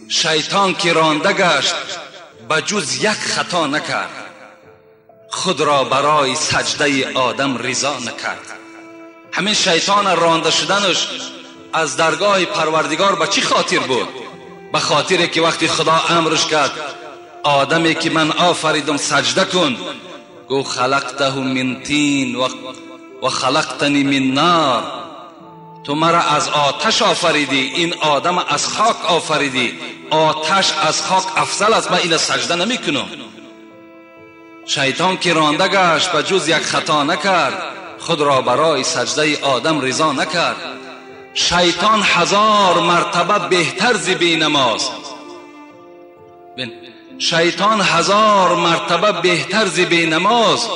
شیطان که رانده گشت بجز یک خطا نکرد، خود را برای سجده آدم رضا نکرد. همین شیطان رانده شدنش از درگاه پروردگار به چی خاطر بود؟ به خاطر که وقتی خدا امرش کرد آدمی که من آفریدم سجده کن، گو خلقته من طین و خلقتنی من نار، تو مرا از آتش آفریدی، این آدم از خاک آفریدی، آتش از خاک افضل است، من این سجده نمی کنم. شیطان که رانده گشت به جز یک خطا نکرد، خود را برای سجده آدم رضا نکرد. شیطان 1000 مرتبه بهتر ز بینماز، شیطان 1000 مرتبه بهتر ز بینماز.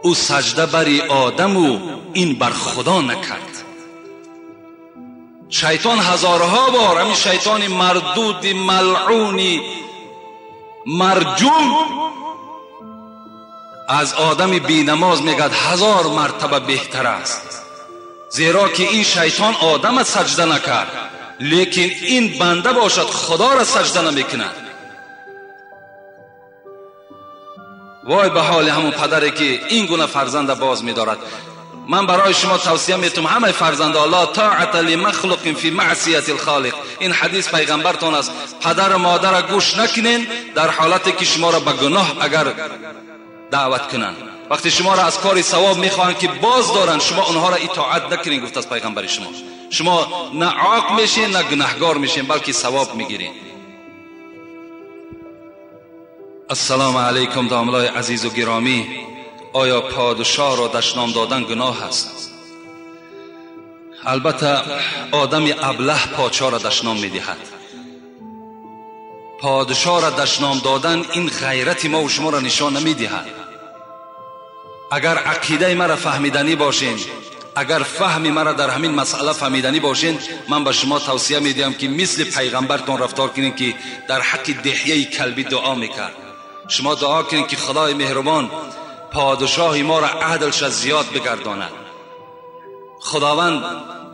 او سجده بری آدم و این بر خدا نکرد. شیطان هزارها بار، همین شیطان مردود ملعونی مرجوم از آدم بی نماز میگد 1000 مرتبه بهتر است، زیرا که این شیطان آدم سجده نکرد، لیکن این بنده باشد خدا را سجده نمیکند. وای به حال همون پدری که این گونه فرزند باز می‌دارد. من برای شما توصیه میتونم همه فرزندان لا طاعت لمخلوق فی معصیت الخالق، این حدیث پیغمبرتون است. پدر و مادر را گوش نکنین در حالتی که شما را به گناه اگر دعوت کنن. وقتی شما را از کاری ثواب میخواهند که باز دارن، شما اونها را اطاعت نکنین. گفت از پیغمبر شما نه عاق میشین نه گناهگار میشین، بلکه ثواب میگیرین. السلام علیکم داملای عزیز و گرامی. آیا پادشاه را دشنام دادن گناه است؟ البته آدم ابله پادشاه را دشنام میدهد. پادشاه را دشنام دادن این غیرت ما و شما را نشان نمیدهد. اگر عقیده مرا فهمیدنی باشین، اگر فهم مرا در همین مسئله فهمیدنی باشین، من به شما توصیه میدم که مثل پیغمبرتون رفتار کنین که در حق دحیه کلبی دعا میکرد. شما دعا کنین که خدای مهربان پادشاه ما را عدلش زیاد بگرداند. خداوند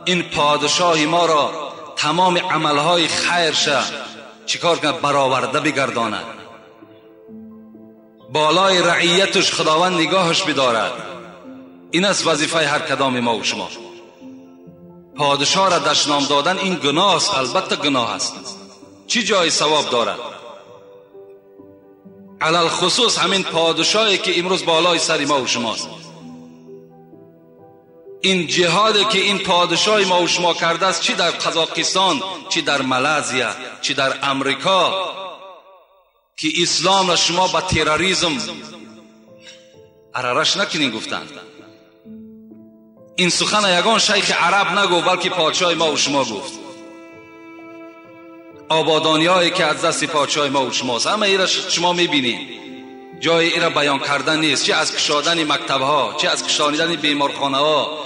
این پادشاه ما را تمام عملهای خیرش چیکار کنه؟ برآورده بگرداند. بالای رعیتش خداوند نگاهش بدارد. این است وظیفه هر کدام ما و شما. پادشاه را دشنام دادن این گناه است، البته گناه است. چی جای ثواب دارد؟ علل خصوص همین پادشاهی که امروز بالای سر ما و شماست. این جهادی که این پادشاه ما و شما کرده است، چی در قزاقستان، چی در مالزیا، چی در امریکا، که اسلام را شما با تروریسم ارارش نکنین گفتند. این سخن یگان شیخ عرب نگو، بلکه پادشاه ما و شما گفت. آبادانیایی که از دست پادشاه ما و شماست، همه ایرا شما میبینین. جای ایرا بیان کردن نیست، چه از کشادن مکتب ها، چه از کشانیدن بیمارخانه ها،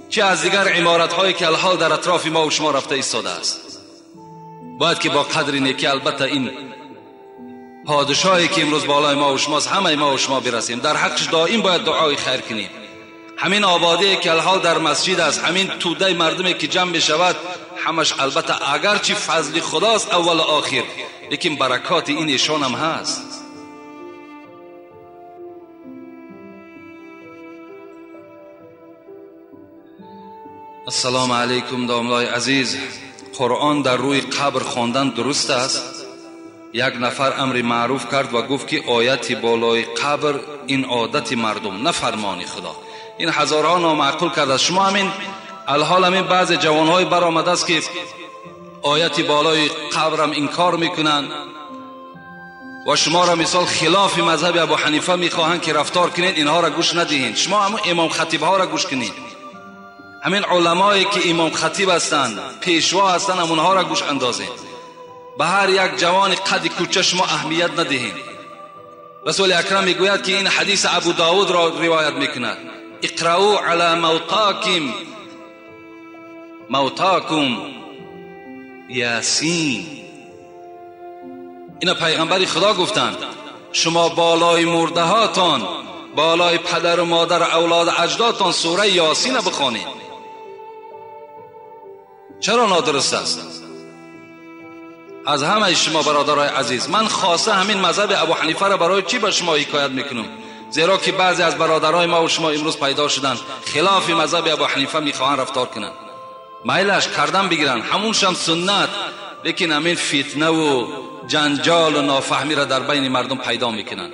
چه از دیگر عمارت هایی که الحال در اطراف ما و شما رفته ایستاده است. باید که با قدر نیکی البته این پادشاهی که امروز بالای ما و شماست، همه ما و شما برسیم. در حقش دائم باید دعای خیر کنیم. همین آبادی که الحال در مسجد است، همین توده مردمی که جمع بشود، همش البته اگرچه فضل خداست اول و آخر، لیکن برکات این ایشان هم هست. السلام علیکم داملای عزیز. قرآن در روی قبر خواندن درست است؟ یک نفر امر معروف کرد و گفت که آیت بالای قبر این عادت مردم نه فرمان خدا. این هزارها نامعقول کرده. شما همین الحال همین بعض جوانهای برآمده است که آیت بالای قبر هم انکار میکنن و شما را مثال خلاف مذهب ابو حنیفه میخواهند که رفتار کنید، اینها را گوش ندهید. شما هم امام خطیب ها را گوش کنید. همین علمایی که امام خطیب هستند، پیشوا هستند، اونها را گوش اندازید. به هر یک جوان قد کوچه شما اهمیت ندهید. رسول اکرم میگوید که این حدیث ابو داود را روایت میکند: اقرأوا علی موتاکم یاسین. اینا پیغمبر خدا گفتند شما بالای مرده هاتان بالای پدر و مادر اولاد اجدادتان سوره یاسین بخوانید. چرا نادرست است؟ از همه شما برادرای عزیز، من خاصه همین مذهب ابو حنیفه را برای چی به شما حکایت میکنم؟ زیرا که بعضی از برادرای ما و شما امروز پیدا شدن خلاف مذهب ابو حنیفه میخواهند رفتار کنند. میلش کردن بگیرن، همونش هم سنت، لیکن همین فتنه و جنجال و نافهمی را در بین مردم پیدا میکنن.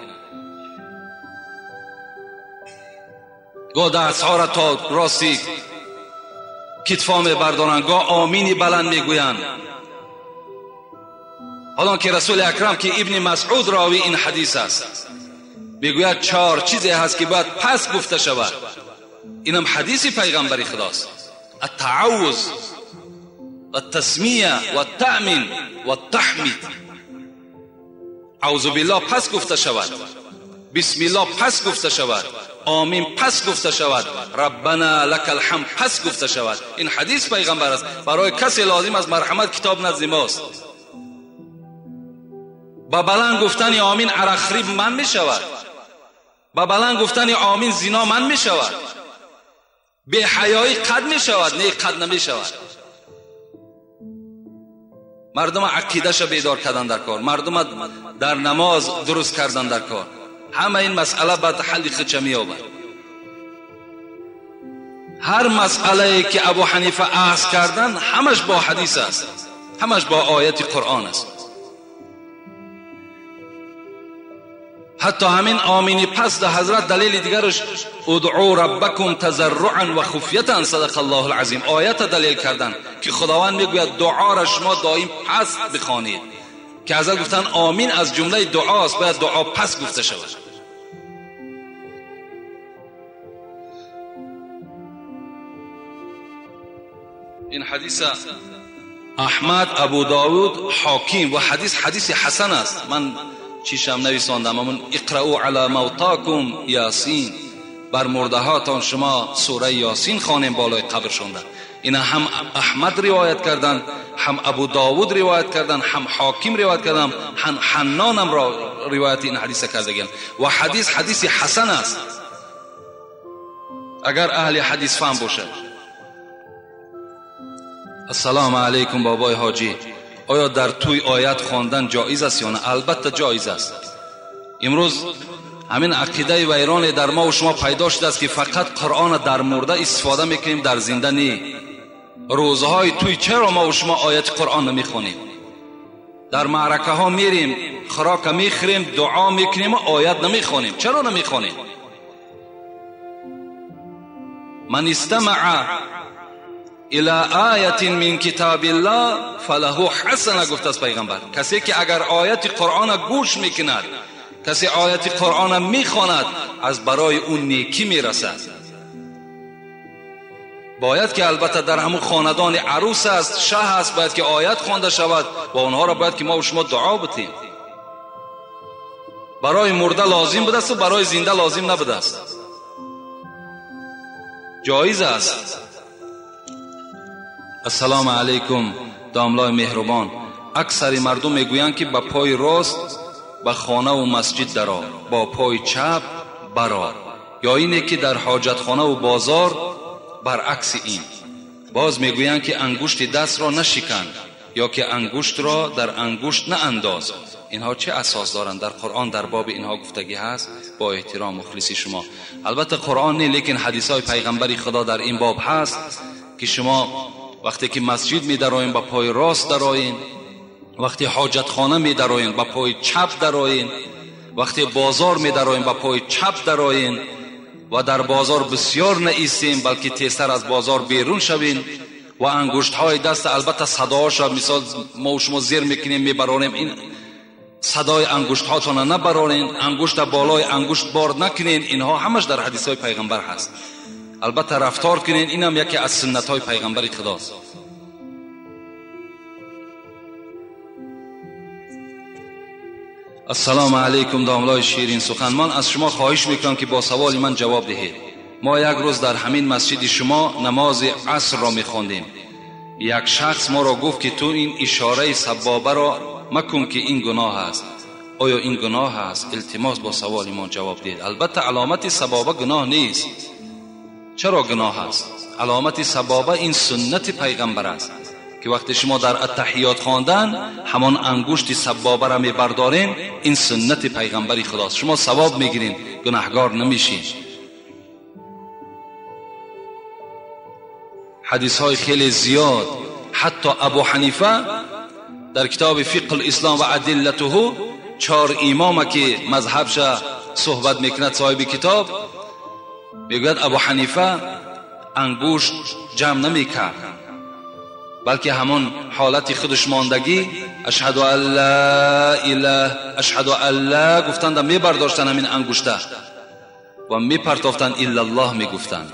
گاه دستها را تا راستی کتفا میبردارن، گاه آمینی بلند میگویند. حالا که رسول اکرم که ابن مسعود راوی این حدیث است میگوید 4 چیزی هست که باید پس گفته شود. اینم حدیث پیغمبر خداست: التعوذ و التسمیه و التأمین و التحمید. اعوذ بالله پس گفته شود، بسم الله پس گفته شود، آمین پس گفته شود، ربنا لك الحمد پس گفته شود. این حدیث پیغمبر است. برای کسی لازم از مرحمت کتاب نزد ماست. با بلند گفتن آمین عرقخریب من می شود، با بلند گفتن آمین زنا من می شود، بی حیایی قد می شود، نه قد نمی شود. مردم عقیدهش بیدار کردن در کار، مردم در نماز درست کردن در کار. همه این مسئله بعد حل خودش می‌یابد. هر مسئله که ابو حنیفه اخذ کردن همش با حدیث است، همش با آیت قرآن است. حتی همین آمینی پس ده حضرت دلیل دیگرش ادعوا ربکم تضرعا و خفیه، صدق الله العظیم، آیت دلیل کردن که خداوند میگوید دعا را شما دائم پس بخوانید. که ازل گفتن آمین از جمله دعاست، باید دعا پس گفته شود. این حدیث احمد، ابو داود، حاکم و حدیث حسن است. من چیشم نویساندم، اما اقرأوا علی موتاکم یاسین، بر مرده هاتان شما سوره یاسین خوانیم بالای قبر شونده. اینا هم احمد روایت کردن، هم ابو داود روایت کردن، هم حاکم روایت کردن، هم حنان هم روایت این حدیث کردن. و حدیث حسن است اگر اهل حدیث فهم باشد. السلام علیکم بابای حاجی، آیا در توی آیت خواندن جایز است یا نه؟ البته جایز است. امروز همین عقیده ویران در ما و شما پیدا شده است که فقط قرآن در مرده استفاده میکنیم، در زنده نه. روزهای توی چرا ما و شما آیت قرآن نمیخونیم؟ در معرکه ها میریم، خوراک میخوریم، دعا میکنیم و آیت نمیخونیم. چرا نمیخونیم؟ من استمع الى آیت من کتاب الله فله حسنه، گفت است پیغمبر. کسی که اگر آیت قرآن گوش میکند، کسی آیت قرآن میخواند، از برای اون نیکی میرسد. باید که البته در همون خاندان عروس است، شه است، باید که آیت خوانده شود و اونها را باید که ما و شما دعا بتیم. برای مرده لازم بوده است و برای زنده لازم نبوده است. جایز است. السلام علیکم داملای مهربان، اکثر مردم میگویند که با پای راست به خانه و مسجد درآ، با پای چپ برآ، یا اینه که در حاجتخانه و بازار برعکس این. باز میگویند که انگشت دست را نشکن، یا که انگشت را در انگشت نانداز. اینها چه اساس دارند؟ در قرآن در باب اینها گفتگی هست. با احترام مخلصی شما، البته قرآن نه، لیکن حدیث های پیغمبر خدا در این باب هست که شما وقتی که مسجد می درآیین با پای راست درآیین، وقتی حاجت خانه می درآیین با پای چپ درآیین، وقتی بازار می درآیین با پای چپ درآیین، و در بازار بسیار نایستین بلکه تیزتر از بازار بیرون شوین. و انگشت های دست البته صداش را مثال ما و شما زیر میکنیم میبرانیم، این صدای انگشت هاتون نبرانین، انگشت بالای انگشت بار نکنین. اینها همش در حدیث های پیغمبر هست. البته رفتار کنین، اینم یکی از سنت های پیغمبر خداست. السلام علیکم داملای شیرین سخن، من از شما خواهش میکنم که با سوال من جواب دهید. ما یک روز در همین مسجد شما نماز عصر را میخواندیم. یک شخص ما را گفت که تو این اشاره سبابه را مکن که این گناه است. آیا این گناه است؟ التماس با سوال ما جواب دید. البته علامت سبابه گناه نیست. چرا گناه است؟ علامت سبابه این سنت پیغمبر است که وقتی شما در التحیات خواندن همان انگشت سبابه را میبردارین، این سنت پیغمبری خداست. شما ثواب میگیرین، گناهگار نمیشین. حدیث های خیلی زیاد، حتی ابو حنیفه در کتاب فقه الاسلام و ادلته 4 امام که مذهبش صحبت میکند، صاحب کتاب میگوید ابو حنیفه انگشت جمع نمیکرد، بلکه همون حالت خودش ماندگی اشهد ان لا اله اشهد ان لا گفتند میبرداشتن همین انگشته و میپرتافتن الا الله میگفتند.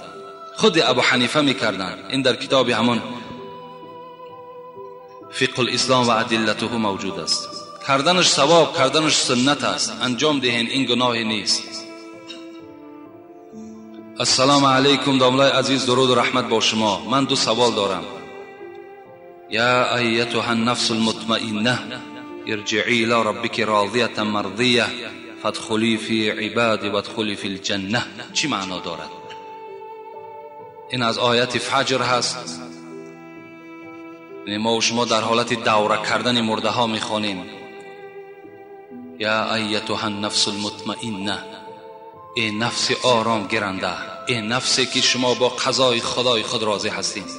خود ابو حنیفه میکردن. این در کتاب همون فقه الاسلام و ادلته موجود است. کردنش ثواب، کردنش سنت است. انجام دهین، این گناهی نیست. السلام علیکم داملای عزیز، درود و رحمت با شما. من 2 سوال دارم. یا ایتها النفس المطمئنه ارجعی الى ربک راضیه مرضیه فادخلی فی عبادی وادخلی فی الجنه. چی معنا دارد؟ این از آیت فجر هست. ما و شما در حالت دوره کردن مرده ها میخوانیم یا ایتها النفس المطمئنه، ای نفس آرام گیرنده، ای نفسی که شما با قضای خدای خود راضی هستید،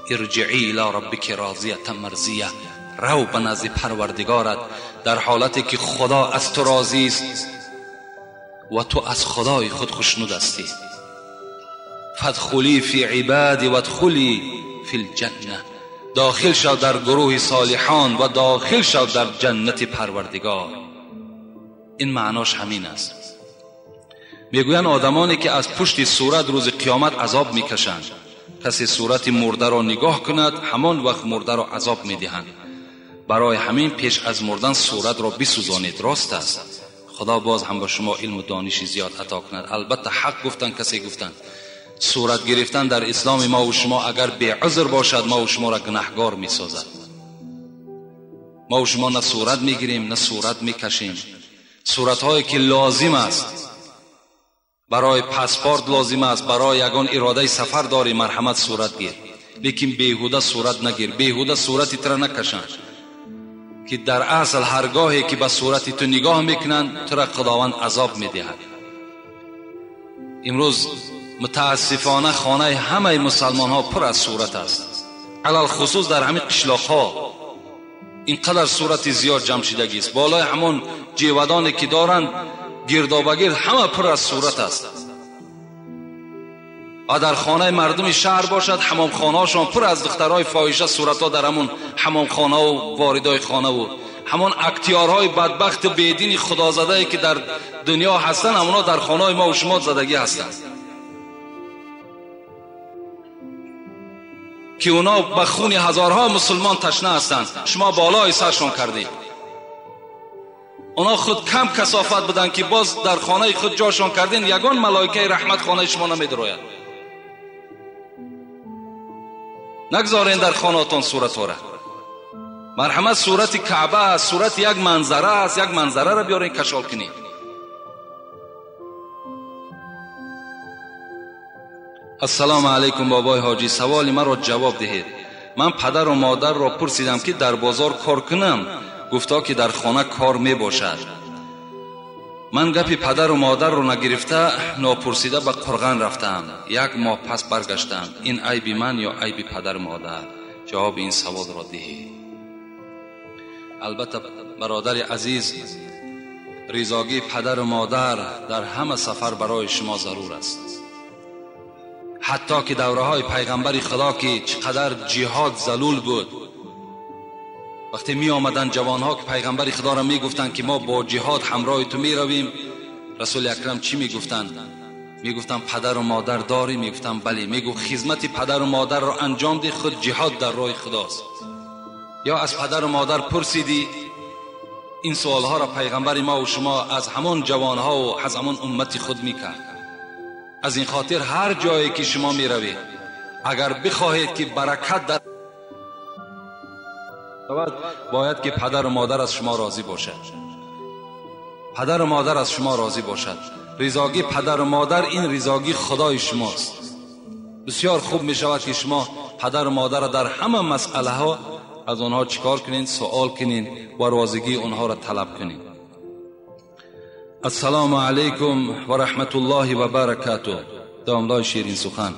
ارجعی الی ربک راضیه مرضیه، رو به نزد پروردگارت در حالتی که خدا از تو راضی است و تو از خدای خود خوشنود هستی. فادخلی فی عبادی وادخلی فی الجنه، داخل شو در گروه صالحان و داخل شو در جنت پروردگار. این معناش همین است. میگویند آدمانی که از پشت صورت روز قیامت عذاب میکشند، کسی صورت مرده را نگاه کند همان وقت مرده را عذاب میدهند. برای همین پیش از مردن صورت را بسوزانید. راست است. خدا باز هم به شما علم و دانش زیاد عطا کند. البته حق گفتن کسی گفتن صورت گرفتن در اسلام ما و شما اگر به عذر باشد ما و شما را گناهگار میسازد. ما و شما نه صورت میگیریم نه صورت میکشیم. صورت هایی که لازم است، برای پاسپورت لازم است، برای یگان اراده سفر داری مرحمت صورت گیر، لیکن بیهوده صورت نگیر، بیهوده صورتی تر نکشن که در اصل هرگاهی که به صورتی تو نگاه میکنن تو را خداوند عذاب میدهد. امروز متاسفانه خانه همه مسلمان ها پر از صورت است، علل خصوص در همین قشلاق ها اینقدر صورت زیاد جمع شدگی است. بالای همون جیودانی که دارند گردابگرد همه پر از صورت است. و در خانه مردم شهر باشد حمام خانه هاشون پر از دخترای فاحشه صورت ها در همون حمام خانه و واردای خانه و همون اکتیارهای بدبخت بیدین خدا زده که در دنیا هستن، همونا در خانه ما و شما زدگی هستند که اونا به خون هزارها مسلمان تشنه هستند. شما بالای سرشون کردید. اونا خود کم کثافت بدن که باز در خانه خود جاشون کردین، یگان ملائکه رحمت خانه شما نمیدروید. نگذارین در خانهاتون صورت ها را. مرحمت صورت کعبه است، صورت یک منظره است، یک منظره را بیارین کشال کنید. السلام علیکم بابای حاجی، سوال من را جواب دهید. من پدر و مادر را پرسیدم که در بازار کار کنم، گفتا که در خانه کار می باشد. من گپی پدر و مادر رو نگرفته ناپرسیده به قرغن رفتم. 1 ماه پس برگشتم. این عیب من یا عیب پدر و مادر؟ جواب این سوال را دهید. البته برادر عزیز، رضاگی پدر و مادر در همه سفر برای شما ضرور است. حتی که دوره های پیغمبر خدا که چقدر جهاد ذلول بود، وقتی می آمدن جوان ها که پیغمبر خدا را می گفتن که ما با جهاد همراه تو می رویم، رسول اکرم چی می گفتن؟ می گفتن پدر و مادر داری؟ می گفتن بله. می گفت خدمت پدر و مادر را انجام دی، خود جهاد در راه خداست. یا از پدر و مادر پرسیدی؟ این سوال ها را پیغمبر ما و شما از همان جوان ها و از همان امت خود می کرد. از این خاطر هر جایی که شما می روید اگر بخواهید که برکت در باید که پدر و مادر از شما راضی باشد. پدر و مادر از شما راضی باشد. رضاگی پدر و مادر این رضاگی خدای شماست. بسیار خوب می شود که شما پدر و مادر را در همه مسئله ها از آنها چیکار کنین؟ سوال کنین و راضیگی آنها را طلب کنین. السلام علیکم و رحمت الله و برکاته. دامدار شیرین سخن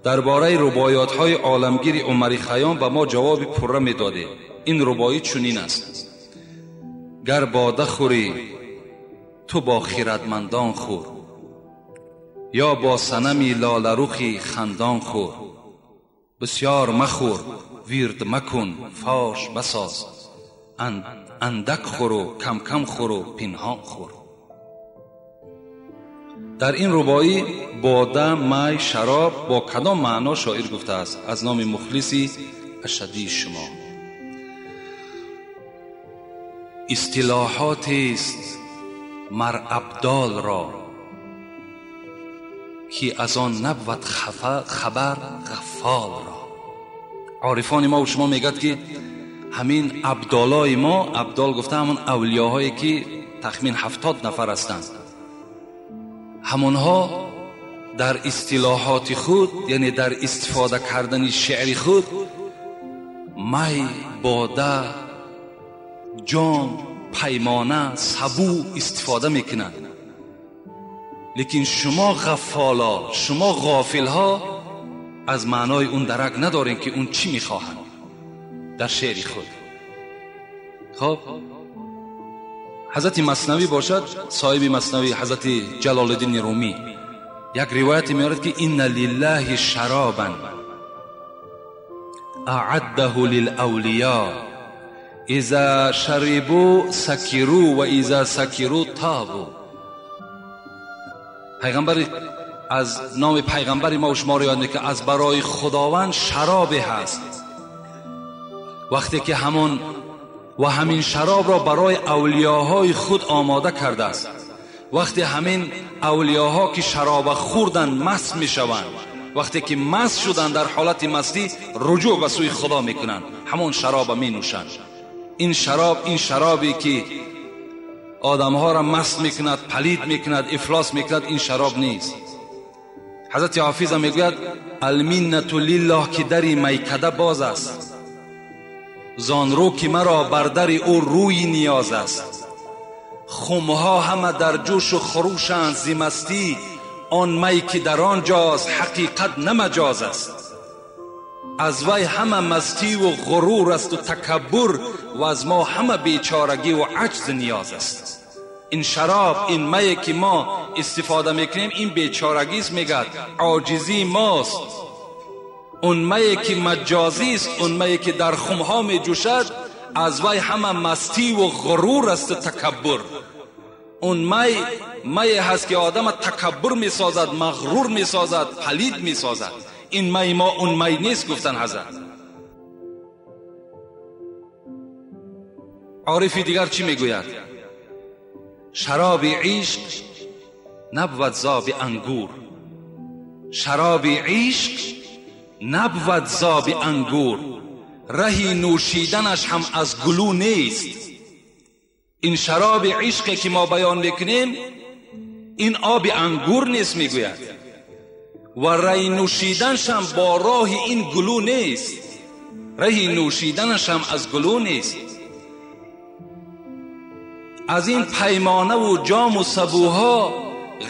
درباره رباعیات های عالمگیر عمری خیام به ما جواب پره می داده. این رباعی چنین است: گر باده خوری تو با خیرتمندان خور، یا با صنمی لاله رخی خندان خور. بسیار مخور ویرد مکن فاش بساز، اندک خور و کم کم خور و پنهان خور. در این رباعی باده، می، شراب با کدام معنا شاعر گفته است؟ از نام مخلصی اشدی شما. اصطلاحاتی است مر ابدال را، که از آن نبود خبر غفال را. عارفان ما و شما میگد که همین ابدالای ما، ابدال گفته همون اولیاهایی که تخمین 70 نفر هستند، همونها در اصطلاحات خود، یعنی در استفاده کردن شعر خود، می، باده، جام، پیمانه، سبو استفاده میکنند. لیکن شما غفالا، شما غافل ها از معنای اون درک ندارین که اون چی میخواهند در شعر خود. خب حضرت مثنوی باشد، صاحب مثنوی حضرت جلال الدین رومی یک روایت میارد که ان لله شرابا اعده للاولیاء اذا شربوا سکروا و اذا سکروا طابوا. پیغمبر از نام پیغمبر ما و شما رو یاد میکنه از برای خداوند شراب هست. وقتی که همین شراب را برای اولیاهای خود آماده کرده است، وقتی همین اولیاها که شراب خوردن مست میشوند، وقتی که مست شدن در حالت مستی رجوع به سوی خدا میکنند، همون شراب می نوشند. این شرابی که آدمها را مست میکند، پلید میکند، افلاس میکند، این شراب نیست. حضرت حافظ میگوید المنت لله که در میکده باز است، زان رو که مرا بر در او روی نیاز است. خمها همه در جوش و خروشند ز مستی، آن می که در آنجاست حقیقت نه مجاز است. از وی همه مستی و غرور است و تکبر، و از ما همه بیچارگی و عجز نیاز است. این شراب، این می که ما استفاده میکنیم، این بیچارگی است، میگد عاجزی ماست. اون می که مجازی است، اون می که در خمها می جوشد، از وی همه مستی و غرور است و تکبر. اون می هست که آدم تکبر می سازد، مغرور می سازد، پلید می سازد. این می ما اون می نیست. گفتن حضرت. عارفی دیگر چی می گوید؟ شراب عشق نبود زاب انگور، شراب عشق نبود زاب انگور، رهی نوشیدنش هم از گلو نیست. این شراب عشقی که ما بیان میکنیم این آب انگور نیست میگوید، و رهی نوشیدنش هم با راه این گلو نیست، رهی نوشیدنش هم از گلو نیست. از این پیمانه و جام و سبوها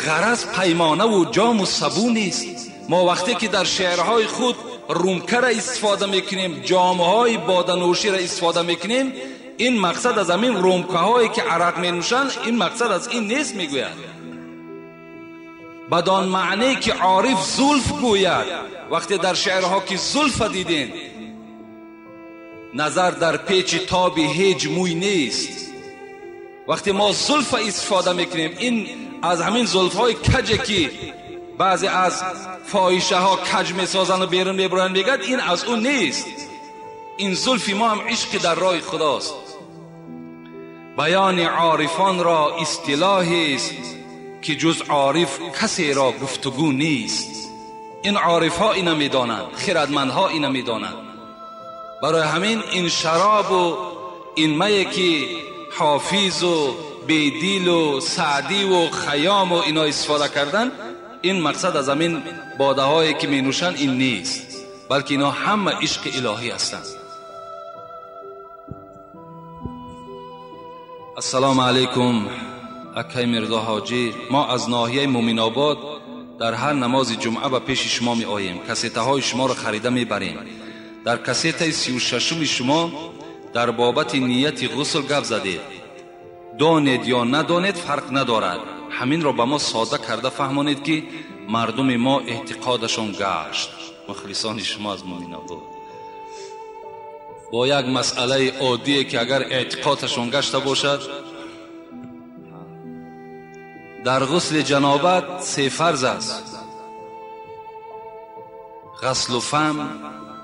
غرض پیمانه و جام و سبو نیست. ما وقتی که در شعرهای خود رومکه را استفاده میکنیم، جامهای بادنوشی را استفاده میکنیم، این مقصد از همین رومکه هایی که عرق می نوشند، این مقصد از این نیست میگوید. بدان معنی که عارف زلف گوید. وقتی در شعرها که زلف دیدین، نظر در پیچ تاب هیچ موی نیست. وقتی ما زلف استفاده میکنیم، این از همین زلف های کجه که بعضی از فاحشه ها کج میسازن و بیرون میبرن، میگد این از اون نیست. این زلف ما هم عشق در راه خداست. بیان عارفان را اصطلاحی است که جز عارف کسی را گفتگو نیست. این عارف ها اینا میدانند، خردمندها اینا میدانند. برای همین این شراب و این می که حافظ و بیدیل و سعدی و خیام و اینا استفاده کردن، این مقصد از همین باده هایی که می نوشن این نیست، بلکه اینا همه عشق الهی هستند. السلام علیکم. اکای مرزا حاجی، ما از ناحیه مومن آباد در هر نماز جمعه به پیش شما می آییم. کسیته های شما را خریده می بریم. در کسیته 36 شما در بابت نیت غسل گپ زدید. دانید یا ندانید فرق ندارد. همین را به ما ساده کرده فهمانید که مردم ما اعتقادشان گشت. مخلصان شما از مومن آباد با یک مسئله عادیه که اگر اعتقادشان گشته باشد، در غسل جنابت 3 فرض است: غسل فم،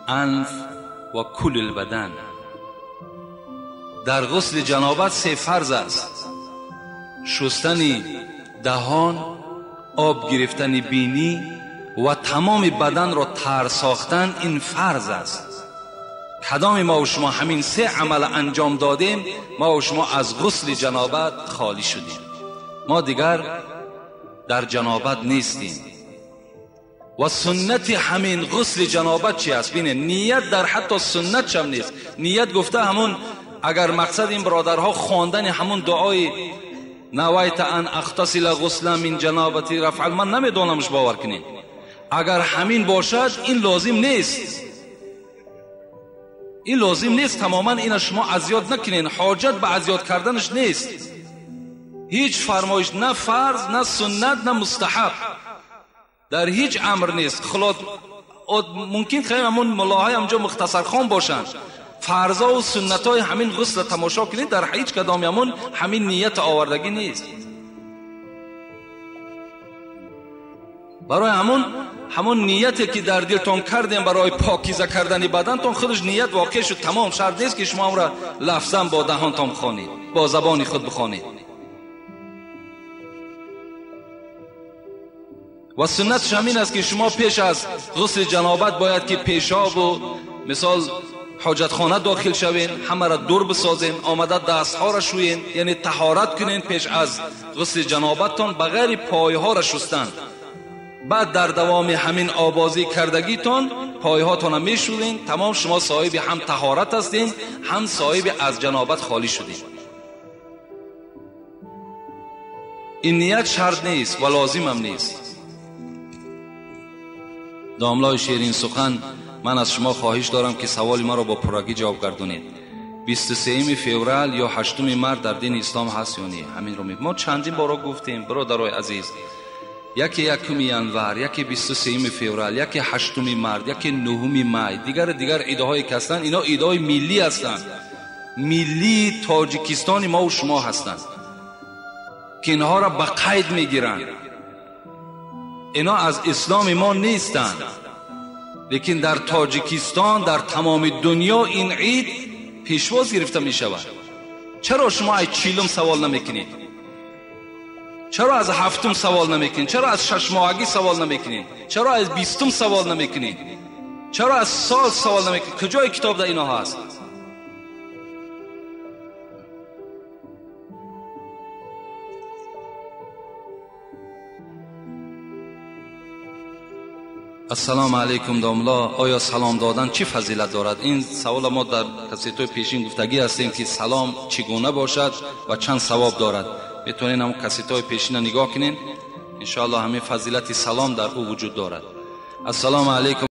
انف و کل البدن. در غسل جنابت 3 فرض است: شستن دهان، آب گرفتن بینی و تمام بدن را تر ساختن. این فرض است. کدام ما و شما همین 3 عمل انجام دادیم، ما و شما از غسل جنابت خالی شدیم. ما دیگر در جنابت نیستیم. و سنت همین غسل جنابت چی است؟ بینه نیت در حتی سنت چم نیست. نیت گفته همون، اگر مقصد این برادرها خواندن همون دعای نویت ان اغتسل غسلا من جنابتی رفع، من نمیدونمش باور کنین. اگر همین باشد این لازم نیست، این لازم نیست. تماما این شما اذیت نکنین، حاجت به اذیت کردنش نیست. هیچ فرمایش، نه فرض نه سنت نه مستحب، در هیچ امر نیست. خلاص ممکن خیلی همون ملاهای همجا مختصر خان باشند، فرضا و سنت های همین غسل تماشا کنید، در هیچ کدام همین نیت آوردگی نیست. برای همون نیتی که در دلتون کردیم برای پاکیزه کردن بدنتون، خودش نیت واقع شد، تمام. شرط نیست که شما را لفظاً با دهانتون بخوانید، با زبان خود بخوانید. و سنتش همین است که شما پیش از غسل جنابت باید که پیشاب و مثال حاجت خانه داخل شوین، همه را دور بسازین، آمده دستها را شوین، یعنی طهارت کنین پیش از غسل جنابتتون، بغیر پایها را شستن. بعد در دوام همین آبازی کردگیتون پایهاتون را میشورین. تمام شما صاحب هم طهارت هستین، هم صاحب از جنابت خالی شدین. این نیت شرط نیست و لازم هم نیست. داملای شیرین سخن، من از شما خواهش دارم که سوال ما را با پرگی جواب گردونید. 23 فوریه یا 8 مارس در دین اسلام هست یا نه؟ همین رو ما چندین بار گفتیم برادرای عزیز. یکی 1 ینور، یکی 23 فوریه، یکی 8 مارس، یکی 9 می. دیگر ایده های که هستند، اینا ایده های ملی هستند، ملی تاجیکستان ما و شما هستند که اینها را به قید میگیرند. اینا از اسلام ما نیستند، لیکن در تاجیکستان، در تمام دنیا این عید پیشواز گرفته می شود. چرا شما از 40 سوال نمیکنید؟ چرا از 7 سوال نمیکنید؟ چرا از 6 ماهگی سوال نمیکنید؟ چرا از 20 سوال نمیکنید؟ چرا از سال سوال نمیکنید؟ کجای کتاب در اینا هست؟ السلام علیکم داملا، آیا سلام دادن چی فضیلت دارد؟ این سوال ما در کسیتوی پیشین گفتگی هستیم که سلام چگونه باشد و چند ثواب دارد. میتونین هم کسیتوی پیشین نگاه کنین، انشاءالله همین فضیلت سلام در او وجود دارد. السلام علیکم.